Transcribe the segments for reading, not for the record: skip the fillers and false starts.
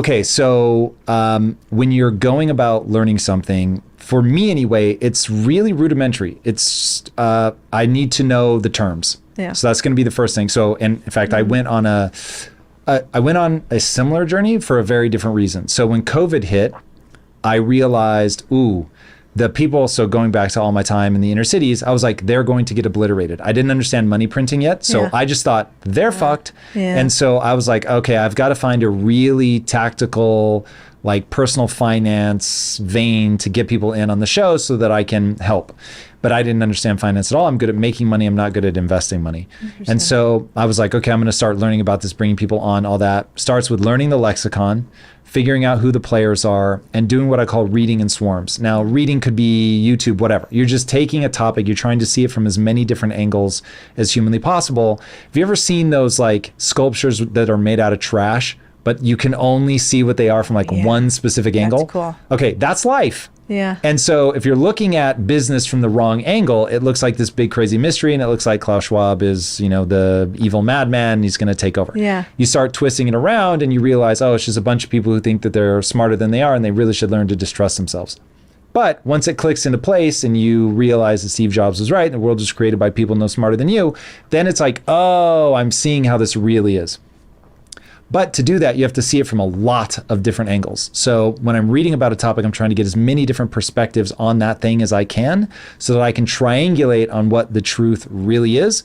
Okay, so when you're going about learning something, for me anyway, it's really rudimentary. It's I need to know the terms. Yeah. So that's going to be the first thing. So, and in fact, I went on a similar journey for a very different reason. So when COVID hit, I realized, the people, so going back to all my time in the inner cities, I was like, they're going to get obliterated. I didn't understand money printing yet. So I just thought they're fucked. Yeah. And so I was like, okay, I've got to find a really tactical, like personal finance vein to get people in on the show so that I can help. But I didn't understand finance at all. I'm good at making money. I'm not good at investing money. And so I was like, okay, I'm going to start learning about this, bringing people on, all that. Starts with learning the lexicon, figuring out who the players are, and doing what I call reading in swarms. Now, reading could be YouTube, whatever. You're just taking a topic, you're trying to see it from as many different angles as humanly possible. Have you ever seen those like sculptures that are made out of trash, but you can only see what they are from like one specific angle? That's cool. Okay, that's life. Yeah. And so if you're looking at business from the wrong angle, it looks like this big crazy mystery, and it looks like Klaus Schwab is, the evil madman, and he's going to take over. Yeah. You start twisting it around and you realize, it's just a bunch of people who think that they're smarter than they are, and they really should learn to distrust themselves. But once it clicks into place and you realize that Steve Jobs was right and the world was created by people no smarter than you, then it's like, I'm seeing how this really is. But to do that, you have to see it from a lot of different angles. So when I'm reading about a topic, I'm trying to get as many different perspectives on that thing as I can so that I can triangulate on what the truth really is.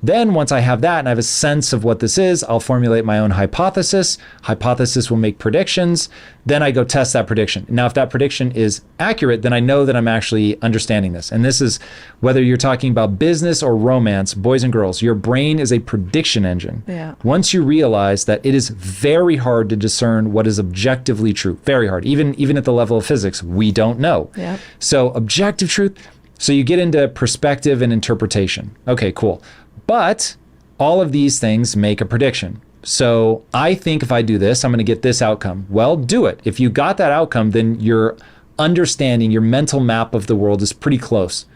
Then once I have that and I have a sense of what this is, I'll formulate my own hypothesis. Hypothesis will make predictions. Then I go test that prediction. Now, if that prediction is accurate, then I know that I'm actually understanding this. And this is whether you're talking about business or romance, boys and girls, your brain is a prediction engine. Yeah. Once you realize that it is very hard to discern what is objectively true, very hard, even at the level of physics, we don't know. Yeah. So objective truth, so you get into perspective and interpretation. Okay, cool. But all of these things make a prediction. So I think if I do this, I'm going to get this outcome. Well, do it. If you got that outcome, then your understanding, your mental map of the world is pretty close.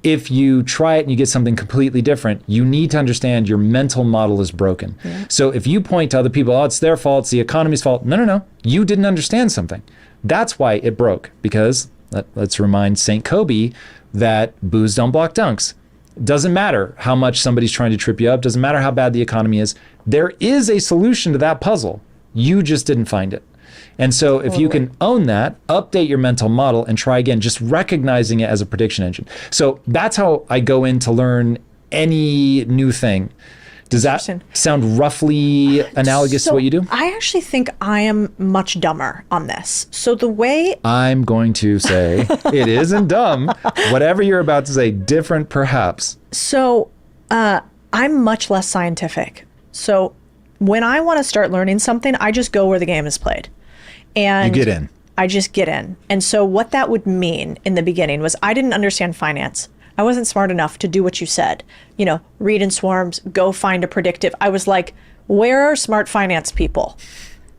If you try it and you get something completely different, you need to understand your mental model is broken. Yeah. So if you point to other people, it's their fault, it's the economy's fault. No. You didn't understand something. That's why it broke, because let's remind St. Kobe that booze don't block dunks. Doesn't matter how much somebody's trying to trip you up. Doesn't matter how bad the economy is. There is a solution to that puzzle. You just didn't find it. And so if you can own that, update your mental model and try again, just recognizing it as a prediction engine. So that's how I go in to learn any new thing. Does that sound roughly analogous to what you do? I actually think I am much dumber on this. So the way I'm going to say it isn't dumb. Whatever you're about to say, different perhaps. So I'm much less scientific. So when I want to start learning something, I just go where the game is played. And you get in. I just get in. And so what that would mean in the beginning was I didn't understand finance. I wasn't smart enough to do what you said. Read in swarms, go find a predictive. I was like, where are smart finance people?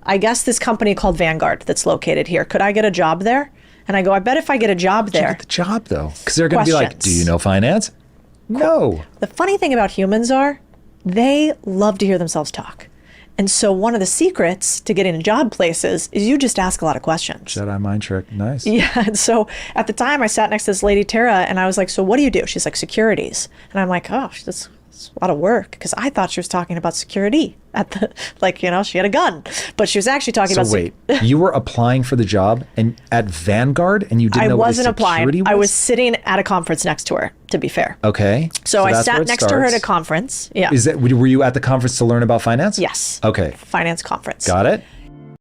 I guess this company called Vanguard that's located here. Could I get a job there? And I go, I bet if I get a job there. You get the job though, because they're going to be like, do you know finance? No. The funny thing about humans are they love to hear themselves talk. And so one of the secrets to getting in job places is you just ask a lot of questions. Jedi mind trick. Nice. Yeah. And so at the time I sat next to this lady, Tara, and I was like, so what do you do? She's like, securities. And I'm like, oh, that's a lot of work. Because I thought she was talking about security at the, she had a gun. But she was actually talking about... So wait, you were applying for the job and at Vanguard and you didn't know what security applying. was? I was sitting at a conference next to her, to be fair. Okay. So I sat next to her at a conference. Yeah. Were you at the conference to learn about finance? Yes. Okay. Finance conference. Got it.